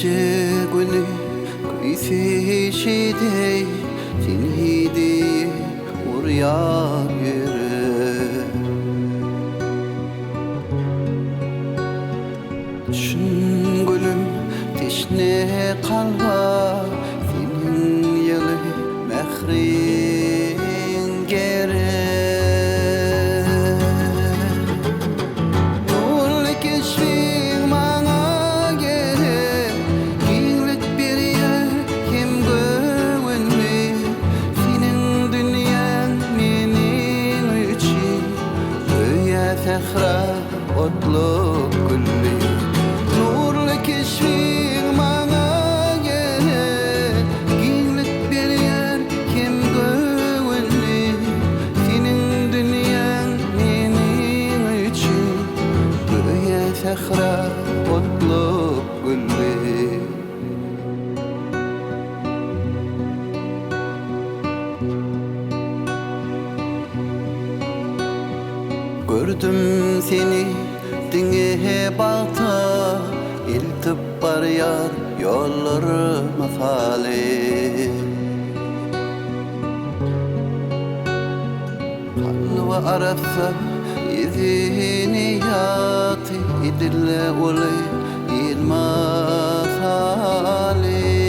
gece günü kıyfi şeydey seni diye uğrayan yere Düşün gülüm teşne kalba senin yılı mehrin gere Tehra otluk kulli Nurlu keşfin bana gerek Giyinlik bir yer kim güvenli Senin dünyan benim için Böyle tehra otluk kulli Gördüm seni dine balta İltip var yar yollarıma fali Halva arasa izini yati İdille uli ilma fali